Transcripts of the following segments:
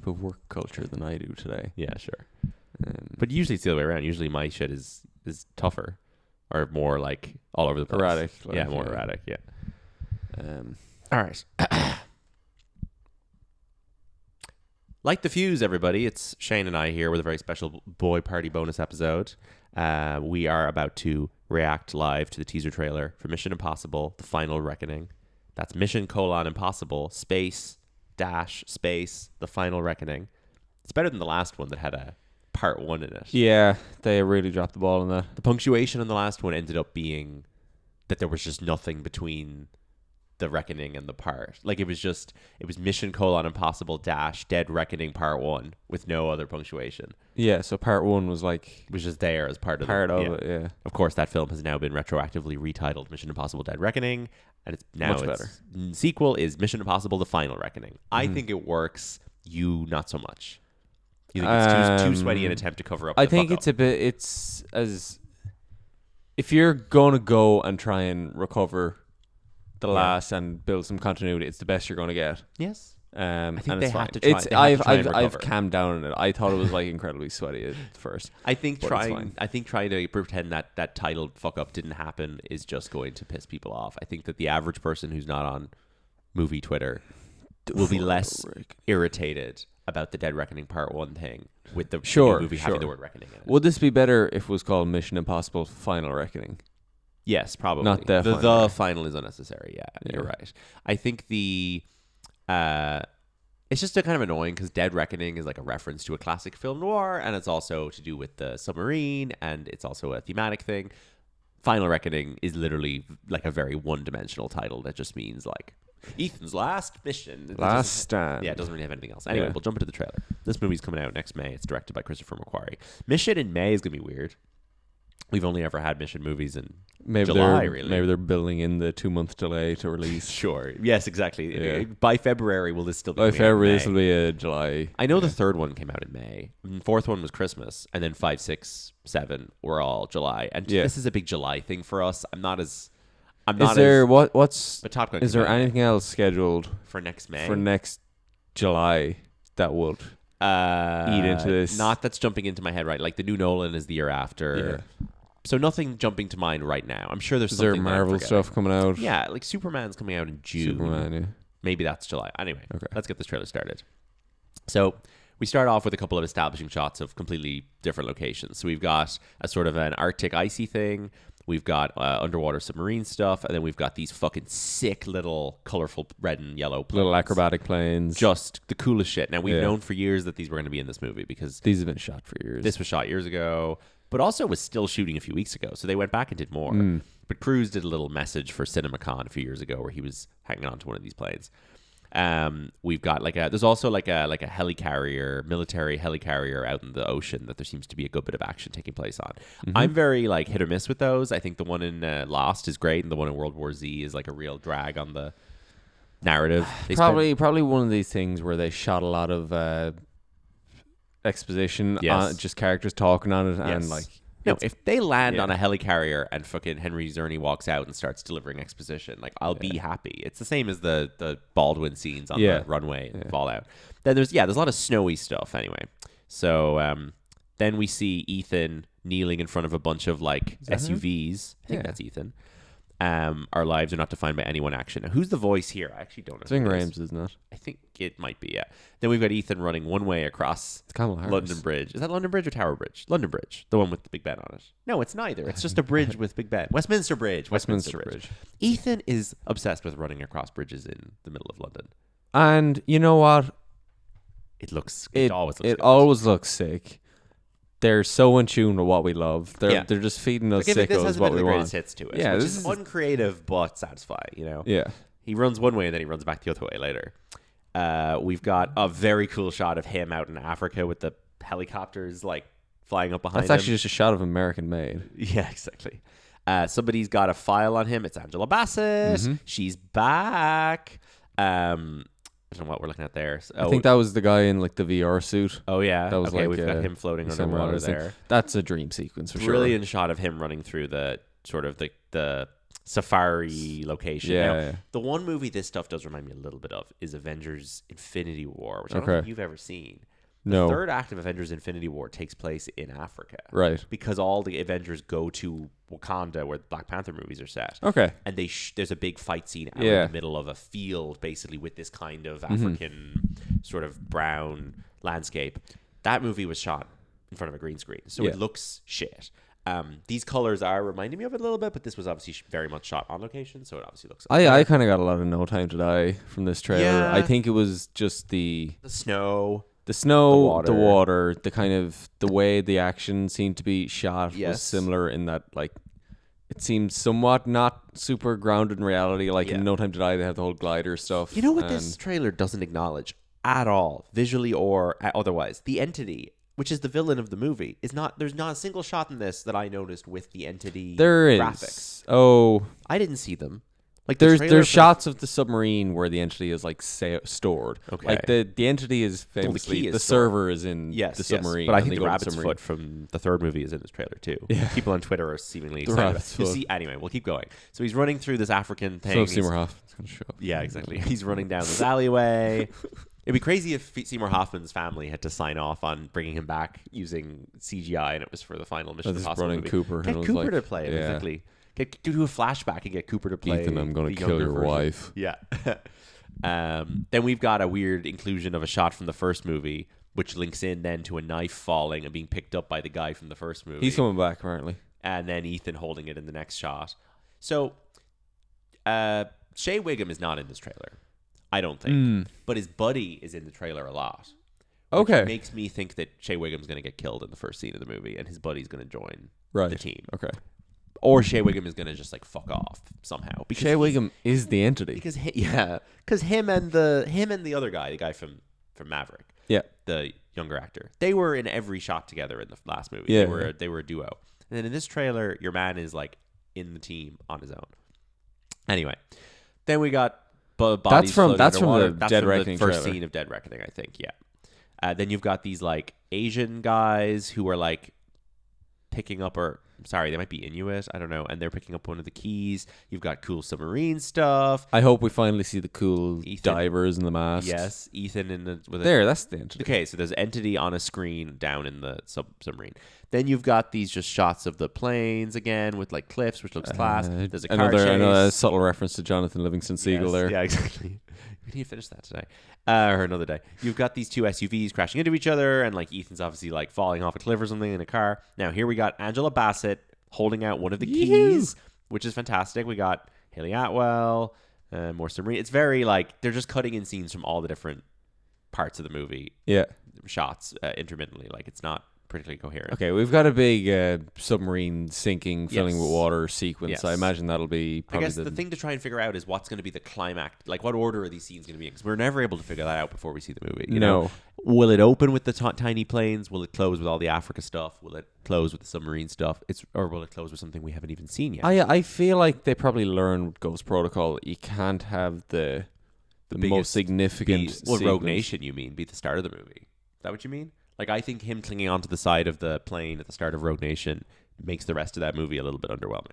of work culture than I do today. Yeah, sure. But usually it's the other way around. Usually my shit is tougher or more like all over the place. Erratic. Yeah, more erratic. Yeah. All right. Light the fuse, everybody. It's Shane and I here with a very special boy party bonus episode. We are about to react live to the teaser trailer for Mission Impossible: The Final Reckoning. That's Mission: Impossible space The Final Reckoning. It's better than the last one that had a part 1 in it. Yeah, they really dropped the ball on that. The punctuation on the last one ended up being that there was just nothing between the reckoning and the part. Like it was Mission: Impossible Dead Reckoning Part 1 with no other punctuation. Yeah, so part 1 was like It was just there as part of it. Yeah. Of course, that film has now been retroactively retitled Mission Impossible Dead Reckoning, and it's now Much better. Sequel is Mission Impossible: The Final Reckoning. I think it works. You not so much. You think it's too sweaty an attempt to cover up? I think it's a bit. It's as if you're going to go and try and recover the last and build some continuity, it's the best you're going to get. Yes. I think and they it's have fine. to try. It's they have to try and I've recover. calmed down on it. I thought it was like incredibly sweaty at first. I think But it's fine. trying to pretend that title fuck up didn't happen is just going to piss people off. I think that the average person who's not on movie Twitter will be less irritated about the Dead Reckoning Part 1 thing with the new movie having the word reckoning in it. Would this be better if it was called Mission Impossible: Final Reckoning? Yes, probably. Not the final, the right? final is unnecessary. Yeah, you're right. I think it's just a kind of annoying because Dead Reckoning is like a reference to a classic film noir, and it's also to do with the submarine, and it's also a thematic thing. Final Reckoning is literally like a very one-dimensional title that just means like Ethan's last mission. Last stand. Yeah, it doesn't really have anything else. Anyway, we'll jump into the trailer. This movie's coming out next May. It's directed by Christopher McQuarrie. Mission in May is going to be weird. We've only ever had Mission movies in July, really. Maybe they're building in the 2-month delay to release. Sure. Yes, exactly. Yeah. By February, will this still be By coming out in February, May? this will be a July. I know the third one came out in May. The fourth one was Christmas, and then 5, 6, 7 were all July. And this is a big July thing for us. Is there what's But Top Gun is came there out in May. anything else scheduled For next May? for next July that would eat into this? Not that's jumping into my head right. Like the new Nolan is the year after. Yeah. So nothing jumping to mind right now. I'm sure there's Is there something that I'm Marvel forgetting. stuff coming out? Yeah, like Superman's coming out in June. Superman, yeah. Maybe that's July. Anyway, Okay. let's get this trailer started. So we start off with a couple of establishing shots of completely different locations. So we've got a sort of an Arctic icy thing. We've got underwater submarine stuff. And then we've got these fucking sick little colorful red and yellow planes. Little acrobatic planes. Just the coolest shit. Now, we've Yeah. known for years that these were going to be in this movie because These have been shot for years. this was shot years ago, but also was still shooting a few weeks ago. So they went back and did more. But Cruise did a little message for CinemaCon a few years ago where he was hanging on to one of these planes. We've got there's also like a helicarrier, military helicarrier out in the ocean that there seems to be a good bit of action taking place on. I'm very like hit or miss with those. I think the one in Lost is great, and the one in World War Z is like a real drag on the narrative. Probably one of these things where they shot a lot of exposition, Yes. just characters talking on it, Yes. and like No, if they land yeah. on a helicarrier and fucking Henry Czerny walks out and starts delivering exposition, like I'll be happy. It's the same as the Baldwin scenes on the runway in Fallout. Then there's a lot of snowy stuff anyway. So then we see Ethan kneeling in front of a bunch of like SUVs. I think that's Ethan. Our lives are not defined by any one action. Now, who's the voice here? I actually don't know. Ving who it is. Rhames, isn't it? I think it might be, yeah. Then we've got Ethan running one way across It's Kamala Harris. London Bridge. Is that London Bridge or Tower Bridge? London Bridge. The one with the Big Ben on it. No, it's neither. It's just a bridge with Big Ben. Westminster Bridge. Westminster Bridge. Ethan is obsessed with running across bridges in the middle of London. And you know what? It It always looks good. always looks sick. They're so in tune with what we love. They're just feeding us Like, this sickos has a what bit we of the greatest want. hits to it. Yeah, which this is is- uncreative but satisfying, you know? Yeah. He runs one way and then he runs back the other way later. We've got a very cool shot of him out in Africa with the helicopters like flying up behind That's him. actually just a shot of American Made. Yeah, exactly. Somebody's got a file on him. It's Angela Bassett. She's back. I don't know what we're looking at there. So, I think that was the guy in like the VR suit. Oh yeah. That was okay, like we've got him floating Sam underwater Robinson. there. That's a dream sequence for sure. Brilliant shot of him running through the sort of the safari location. Yeah, Now, yeah. the one movie this stuff does remind me a little bit of is Avengers Infinity War, which I don't Okay. think you've ever seen. The No. third act of Avengers Infinity War takes place in Africa. Right. Because all the Avengers go to Wakanda, where the Black Panther movies are set. Okay. And there's a big fight scene out Yeah. in the middle of a field, basically, with this kind of African sort of brown landscape. That movie was shot in front of a green screen, so Yeah. it looks shit. These colors are reminding me of it a little bit, but this was obviously very much shot on location, so it obviously looks. I kind of got a lot of No Time to Die from this trailer. Yeah. I think it was just the snow. snow, The the water, the kind of the way the action seemed to be shot Yes. was similar in that, like, it seemed somewhat not super grounded in reality. Like Yeah. in No Time to Die, they have the whole glider stuff. You know what and this trailer doesn't acknowledge at all, visually or otherwise? The Entity, which is the villain of the movie, is not. There's not a single shot in this that I noticed with the Entity There is. graphics. Oh, I didn't see them. Like the there's trailer for- shots of the submarine where the entity is like stored. Okay. Like the entity is famously key is the stored. server is in Yes, the submarine. But I and think they the go to rabbit's submarine. foot from the third movie is in this trailer too. Yeah. People on Twitter are seemingly The excited. rabbit's You foot. see, anyway, we'll keep going. So he's running through this African thing. So He's- Seymour Hoffman's gonna show up. Yeah, exactly. He's running down this alleyway. It'd be crazy if Seymour Hoffman's family had to sign off on bringing him back using CGI, and it was for the final Mission This Impossible brought in movie. Cooper. Get and it was Cooper like, to play it, yeah. exactly. Do a flashback and get Cooper to play. Ethan, I'm going the to kill younger your version. wife. Yeah. Then we've got a weird inclusion of a shot from the first movie, which links in then to a knife falling and being picked up by the guy from the first movie. He's coming back apparently. And then Ethan holding it in the next shot. So, Shea Wiggum is not in this trailer, I don't think. But his buddy is in the trailer a lot. Which Okay. makes me think that Shea Wiggum's going to get killed in the first scene of the movie, and his buddy's going to join Right. the team. Okay. Or Shea Wiggum is going to just like fuck off somehow. Because Shea Wiggum is the entity. Because him and the other guy, the guy from Maverick, Yeah. the younger actor, they were in every shot together in the last movie. Yeah, They were a duo. And then in this trailer, your man is like in the team on his own. Anyway, then we got bodies That's from floating underwater. the Dead Reckoning the first trailer. scene of Dead Reckoning, I think. Yeah. Then you've got these like Asian guys who are like picking up, or sorry, they might be Inuit, I don't know, and they're picking up one of the keys. You've got cool submarine stuff. I hope we finally see the cool Ethan. divers in the masks. Yes, Ethan with a There, that's the entity. Okay, so there's Entity on a screen down in the submarine. Then you've got these just shots of the planes again with like cliffs, which looks class. There's a car chase. Another subtle reference to Jonathan Livingston Seagull Yes, there. Yeah, exactly. We need to finish that today. Or another day. You've got these two SUVs crashing into each other, and like Ethan's obviously like falling off a cliff or something in a car. Now here we got Angela Bassett holding out one of the keys, which is fantastic. We got Haley Atwell, more submarine. It's very like they're just cutting in scenes from all the different parts of the movie, Yeah. shots intermittently. Like it's not particularly coherent. Okay, we've got a big submarine sinking, filling Yes. with water sequence. Yes. I imagine that'll be I probably guess the thing to try and figure out is what's going to be the climax. Like, what order are these scenes going to be in? Because we're never able to figure that out before we see the movie. You know? Will it open with the tiny planes? Will it close with all the Africa stuff? Will it close with the submarine stuff? Or will it close with something we haven't even seen yet? I feel like they probably learned with Ghost Protocol. You can't have the biggest most significant. Rogue sequence. Nation, you mean? Be the start of the movie? Is that what you mean? Like, I think him clinging onto the side of the plane at the start of Rogue Nation makes the rest of that movie a little bit underwhelming.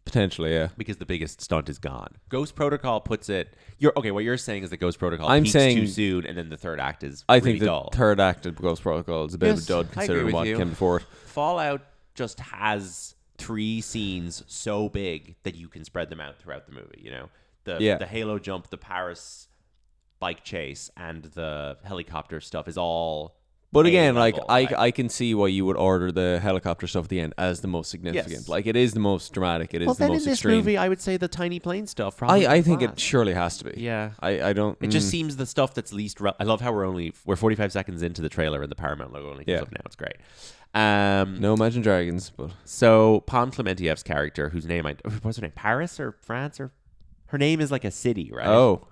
Potentially, yeah. Because the biggest stunt is gone. Ghost Protocol puts it. What you're saying is that Ghost Protocol I'm peaks saying- too soon, and then the third act is I really think the dull. third act of Ghost Protocol is a bit of a Yes, dud I agree considering with what you. came before it. Fallout just has 3 scenes so big that you can spread them out throughout the movie. You know, the Halo jump, the Paris bike chase, and the helicopter stuff is all. But again, like A-level, I can see why you would order the helicopter stuff at the end as the most significant. Yes. Like it is the most dramatic. It is Well, the then most in this extreme. movie, I would say the tiny plane stuff. Probably I think class. it surely has to be. Yeah. I don't. It just seems the stuff that's least. I love how we're 45 seconds into the trailer and the Paramount logo only comes up now. It's great. no Imagine Dragons, but So Pom Clementiev's character, whose name what's her name? Paris or France or her name is like a city, right? oh,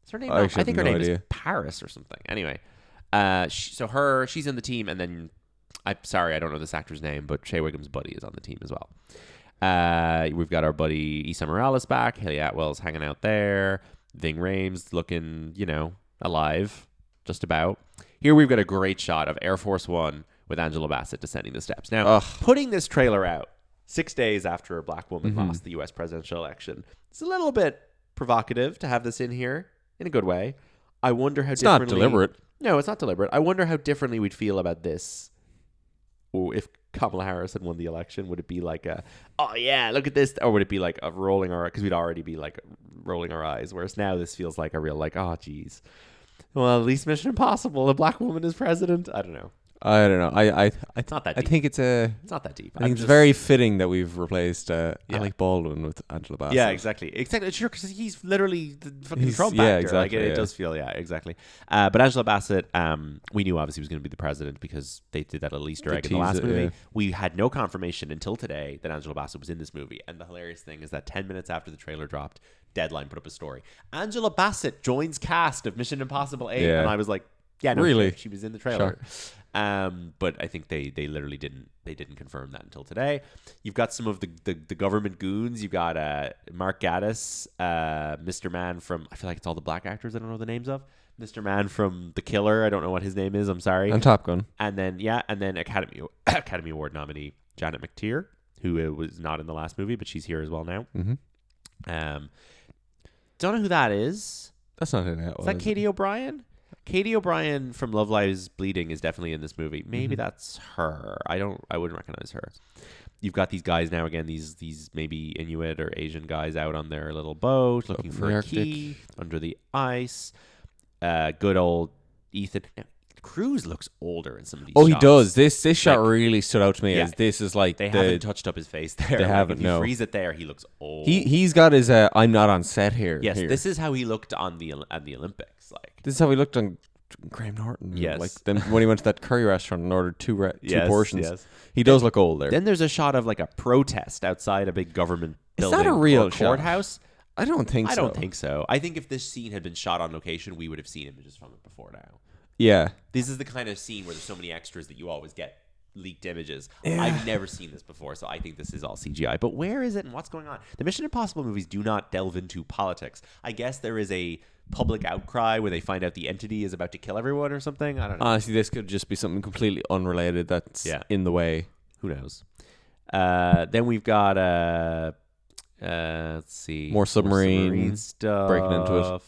Is her name? I I actually think have her no name is idea. Paris or something. Anyway, she's in the team, and then I'm sorry, I don't know this actor's name, but Shea Wiggum's buddy is on the team as well. We've got our buddy Issa Morales back. Haley Atwell's hanging out there. Ving Rhames looking, alive, just about. Here we've got a great shot of Air Force One with Angela Bassett descending the steps. Now, Ugh. putting this trailer out 6 days after a black woman lost the U.S. presidential election. It's a little bit provocative to have this in here in a good way. I wonder how it's not deliberate. No, it's not deliberate. I wonder how differently we'd feel about this if Kamala Harris had won the election. Would it be like oh yeah, look at this, or would it be like a rolling our, because we'd already be like rolling our eyes, whereas now this feels like a real like, oh geez, well, at least Mission Impossible, a black woman is president. I don't know. It's not that I deep. think it's not that deep. I think it's very fitting that we've replaced Alec Baldwin with Angela Bassett. Yeah, exactly. Sure, because he's literally the fucking Trump yeah, actor. exactly, Like, it does feel, exactly. But Angela Bassett, we knew obviously was going to be the president because they did that little Easter egg in the last movie. Yeah. We had no confirmation until today that Angela Bassett was in this movie. And the hilarious thing is that 10 minutes after the trailer dropped, Deadline put up a story. Angela Bassett joins cast of Mission Impossible 8. Yeah. And I was like, yeah, no, really? she was in the trailer. But I think they literally didn't confirm that until today. You've got some of the government goons. You've got Mark Gatiss, Mr. Man from, I feel like it's all the black actors I don't know the names of. Mr. Man from The Killer, I don't know what his name is, I'm sorry. And Top Gun. And then Academy Award nominee Janet McTeer, who was not in the last movie, but she's here as well now. Don't know who that is. That's not who that was. Is that Katie O'Brien? Katie O'Brien from Love Lies Bleeding is definitely in this movie. Maybe that's her. I wouldn't recognize her. You've got these guys now again, these maybe Inuit or Asian guys out on their little boat looking for a key under the ice. Good old Ethan. Now, Cruise looks older in some of these shots. He does. This shot really stood out to me as this is like they haven't touched up his face there. They haven't. If you freeze it there, he looks old. He's got his I'm not on set here. Yes, this is how he looked on the Olympics. Like, this is how he looked on Graham Norton. Yes. Like then when he went to that curry restaurant and ordered two portions. Yes. He does look old there. Then there's a shot of like a protest outside a big government building. Is that a real courthouse? I don't think so. I don't think so. I think if this scene had been shot on location, we would have seen images from it before now. Yeah. This is the kind of scene where there's so many extras that you always get leaked images. Yeah. I've never seen this before, so I think this is all CGI. But where is it and what's going on? The Mission Impossible movies do not delve into politics. I guess there is a public outcry where they find out the entity is about to kill everyone or something. I don't know. Honestly, this could just be something completely unrelated that's in the way. Who knows? Then we've got let's see, more submarine stuff, breaking into it.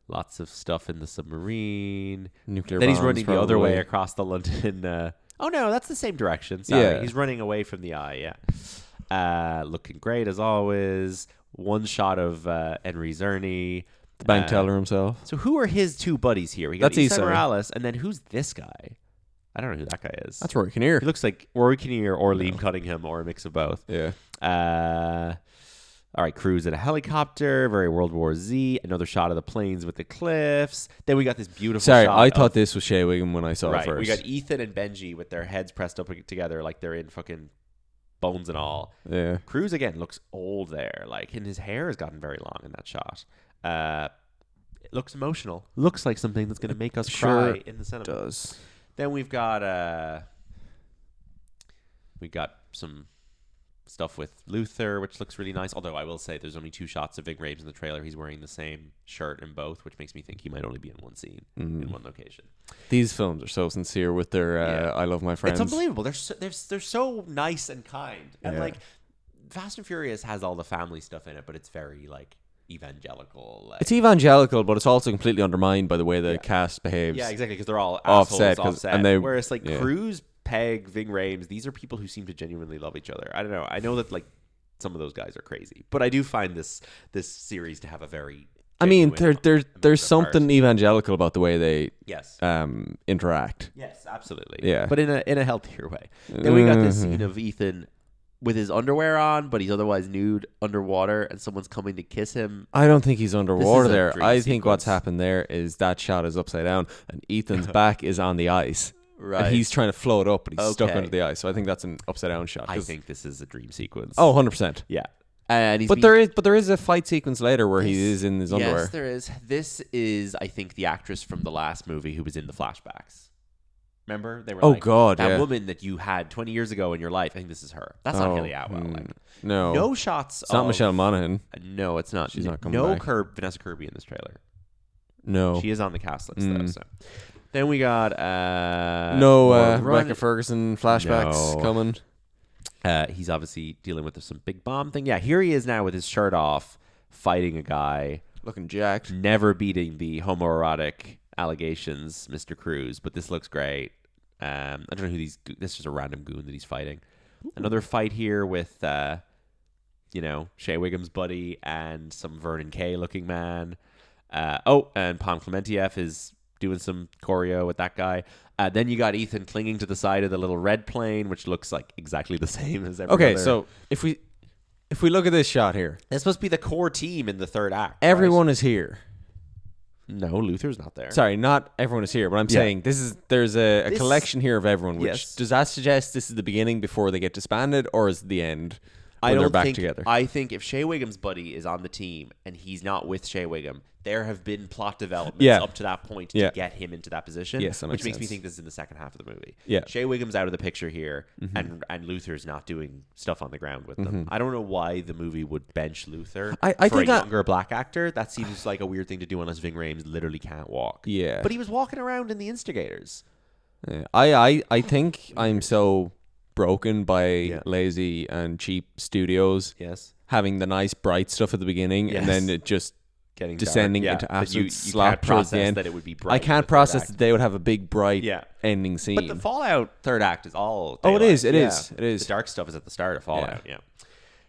Lots of stuff in the submarine. Nuclear then bombs, he's running probably. the other way across the London. Oh no, that's the same direction. Sorry, Yeah. he's running away from the eye. Yeah, looking great as always. One shot of Henry Czerny, the bank teller himself. So who are his two buddies here? We got That's Issa Issa. Morales, and then who's this guy? I don't know who that guy is. That's Rory Kinnear. He looks like Rory Kinnear or Liam Cunningham or a mix of both. Yeah. All right, Cruise in a helicopter, very World War Z. Another shot of the planes with the cliffs. Then we got this beautiful shot. I thought this was Shea Wiggum when I saw it first. We got Ethan and Benji with their heads pressed up together like they're in fucking bones and all. Yeah. Cruise again looks old there, like, and his hair has gotten very long in that shot. It looks emotional. Looks like something that's going to make us cry in the cinema. It does. Then we've got some stuff with Luther, which looks really nice. Although I will say there's only two shots of Ving Rhames in the trailer. He's wearing the same shirt in both, which makes me think he might only be in one scene, in one location. These films are so sincere with their I love my friends. It's unbelievable. They're so nice and kind. And like Fast and Furious has all the family stuff in it, but it's very like evangelical. Like, it's evangelical, but it's also completely undermined by the way the cast behaves. Yeah, exactly, because they're all offset. Whereas like Cruise, Peg, Ving Rhames, these are people who seem to genuinely love each other. I don't know. I know that like some of those guys are crazy, but I do find this series to have a very there's something evangelical about the way they interact. Yes, absolutely. Yeah, but in a healthier way. Then we got this scene of Ethan with his underwear on, but he's otherwise nude underwater, and someone's coming to kiss him. I don't think he's underwater there. I think sequence. what's happened there is that shot is upside down, and Ethan's back is on the ice. Right. And he's trying to float up, but he's stuck under the ice. So I think that's an upside down shot. I think this is a dream sequence. Oh, 100%. Yeah. And there is a fight sequence later where he is in his underwear. Yes, there is. This is, I think, the actress from the last movie who was in the flashbacks. Remember? They were that woman that you had 20 years ago in your life. I think this is her. That's not Haley Atwell. No shots. It's not Michelle Monaghan. No, it's not. She's not coming back. Vanessa Kirby in this trailer. No. She is on the cast list, though. So. Then we got Rebecca Ferguson flashbacks coming. He's obviously dealing with some big bomb thing. Yeah, here he is now with his shirt off, fighting a guy. Looking jacked. Never beating the homoerotic allegations, Mr. Cruz, but this looks great. I don't know who this is just a random goon that he's fighting. Another fight here with, Shea Wiggum's buddy and some Vernon Kay looking man. And Pom Clementieff is doing some choreo with that guy. Then you got Ethan clinging to the side of the little red plane, which looks like exactly the same as every other. So if we look at this shot here, it's supposed to be the core team in the third act. Everyone is here. No, Luther's not there. Sorry, not everyone is here, but I'm saying there's a collection here of everyone. Which does that suggest this is the beginning before they get disbanded, or is it the end when they're back together? I think if Shea Wiggum's buddy is on the team and he's not with Shea Wiggum, there have been plot developments up to that point to get him into that position. Yes, which makes me think this is in the second half of the movie. Yeah, Shea Wiggum's out of the picture here, and Luther's not doing stuff on the ground with them. I don't know why the movie would bench Luther for a younger black actor. That seems like a weird thing to do unless Ving Rhames literally can't walk. Yeah, but he was walking around in The Instigators. Yeah. I think I'm so broken by lazy and cheap studios. Yes, having the nice bright stuff at the beginning and then it just getting descending into absolute slop towards the end. That it would be bright. I can't process that they would have a big bright ending scene. But the Fallout third act is all daylight. It is. It is. The dark stuff is at the start of Fallout.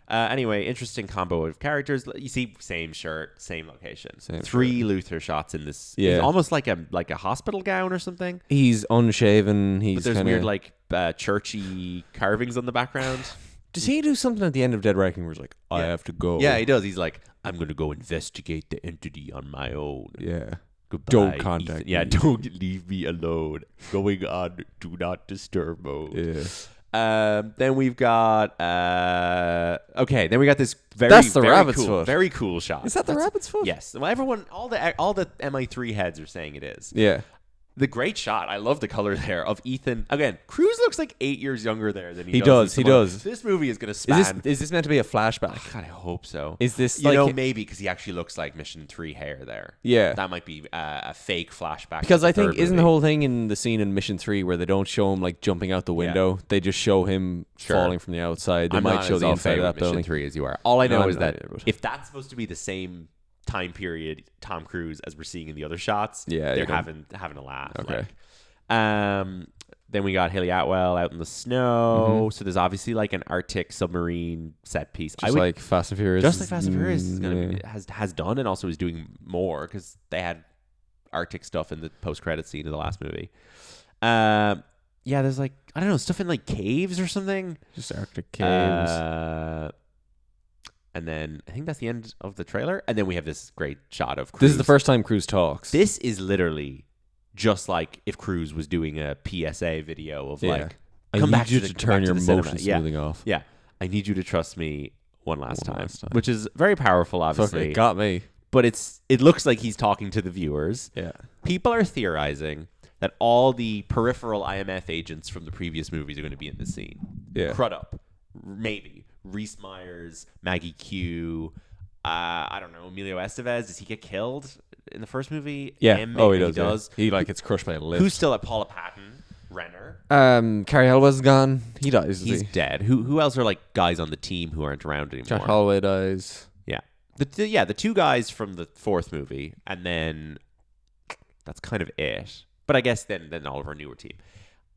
Anyway, interesting combo of characters. You see, same shirt, same location. Three Luther shots in this. Yeah, it's almost like a hospital gown or something. He's unshaven. But there's weird churchy carvings on the background. Does he do something at the end of Dead Reckoning where he's like, I have to go? Yeah, he does. He's like, I'm going to go investigate the entity on my own. Yeah. Goodbye, don't contact me. Yeah, don't leave me alone. Going on do not disturb mode. Yeah. Then we've got then we got this That's the rabbit's foot. Very cool shot. Is that the rabbit's foot? Yes. Well, everyone, all the MI3 heads are saying it is. Yeah. The great shot. I love the color there of Ethan. Again, Cruz looks like 8 years younger there than he does. He does. This movie is going to span. Is this meant to be a flashback? God, I hope so. Is this maybe because he actually looks like Mission 3 hair there. Yeah. That might be a fake flashback. Because I think isn't the whole thing in the scene in Mission 3 where they don't show him like jumping out the window? They just show him falling from the outside. They might show the inside of that building. Mission 3 as you are. All I know is that if that's supposed to be the same time period Tom Cruise as we're seeing in the other shots, they're having a laugh. Okay. Then we got Haley Atwell out in the snow. So there's obviously like an Arctic submarine set piece. Just like Fast and Furious. Just like Fast and Furious is gonna be, has done, and also is doing more because they had Arctic stuff in the post-credit scene of the last movie. There's like, I don't know, stuff in like caves or something. Just Arctic caves. And then I think that's the end of the trailer. And then we have this great shot of Cruise. This is the first time Cruise talks. This is literally just like if Cruise was doing a PSA video of like, I need you to turn your motion smoothing off. Yeah. I need you to trust me one last time. Which is very powerful, obviously. It got me. But it looks like he's talking to the viewers. Yeah. People are theorizing that all the peripheral IMF agents from the previous movies are going to be in this scene. Yeah. Crudup. Maybe. Reese Myers, Maggie Q, I don't know, Emilio Estevez. Does he get killed in the first movie? Yeah. He does. He gets crushed by a lift. Who's still at Paula Patton? Renner. Carrie Elwell's gone. He dies. He's dead. Who else are like guys on the team who aren't around anymore? Jack Holloway dies. Yeah. The two guys from the fourth movie, and then that's kind of it. But I guess then all of our newer team.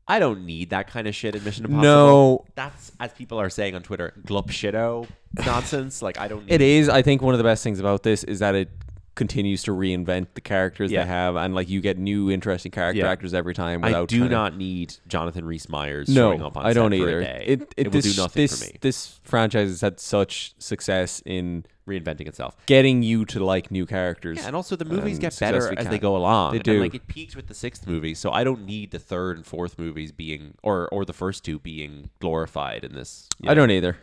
I don't need that kind of shit in Mission Impossible. No. That's, as people are saying on Twitter, glup shitto nonsense. Like, I don't need it. Is. I think one of the best things about this is that it continues to reinvent the characters they have, and like you get new interesting character actors every time. I do not need Jonathan Rhys Myers showing up on I don't set either. For a day. It will do nothing for me. This franchise has had such success in reinventing itself, getting you to like new characters. Yeah, and also the movies get better as they go along. They do. And like it peaked with the sixth movie, so I don't need the third and fourth movies being or the first two being glorified in this. I don't either.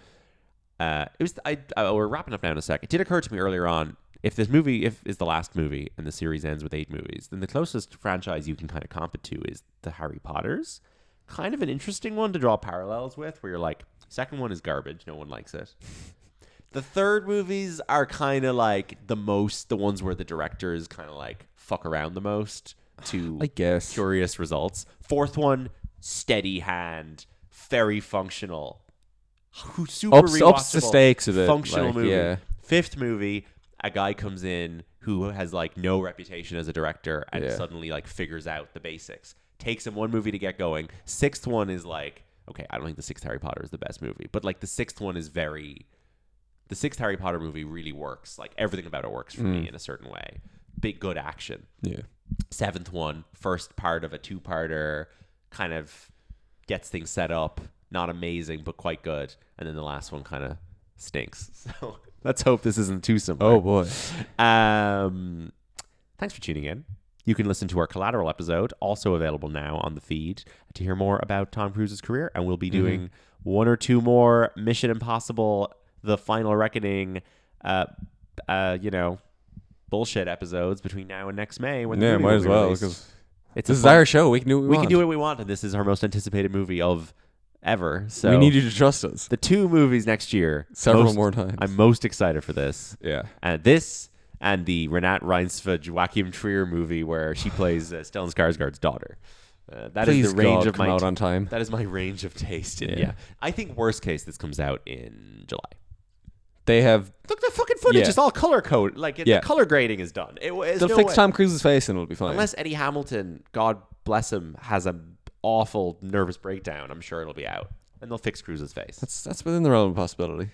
We're wrapping up now in a sec. It did occur to me earlier on. If this movie is the last movie and the series ends with 8 movies, then the closest franchise you can kind of comp it to is the Harry Potters. Kind of an interesting one to draw parallels with, where you're like, second one is garbage, no one likes it. The third movies are kind of like the ones where the directors kind of like fuck around the most to, I guess, curious results. Fourth one, steady hand, very functional. super Ups the rewatchable, stakes a bit. functional Like, movie. yeah. Fifth movie, a guy comes in who has like no reputation as a director and Yeah. suddenly like figures out the basics. Takes him one movie to get going. Sixth one is like, okay, I don't think the sixth Harry Potter is the best movie, but like the sixth one is very. The sixth Harry Potter movie really works. Like everything about it works for me in a certain way. Big good action. Yeah. Seventh one, first part of a two-parter, kind of gets things set up. Not amazing, but quite good. And then the last one kind of stinks. So let's hope this isn't too similar. Oh boy. Thanks for tuning in. You can listen to our Collateral episode, also available now on the feed, to hear more about Tom Cruise's career. And we'll be doing one or two more Mission Impossible, The Final Reckoning, bullshit episodes between now and next May. When the movie might will as be well, released. because It's this is our show. We can do what we want. can do what we want, and this is our most anticipated movie of ever. So we need you to trust us. the two movies next year. Several more times. I'm most excited for this. Yeah. And this and the Renate Reinsve Joachim Trier movie where she plays Stellan Skarsgård's daughter. That is Please the range God, of come my out on time. That is my range of taste. Yeah. Yeah. I think worst case this comes out in July. They have. Look, the fucking footage Yeah. is all color code. Like the color grading is done. They'll No fix way. Tom Cruise's face and it'll be fine. Unless Eddie Hamilton, God bless him, has an awful nervous breakdown, I'm sure it'll be out. And they'll fix Cruise's face. That's within the realm of possibility.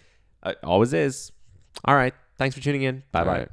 Always is. All right. Thanks for tuning in. Bye-bye. All right.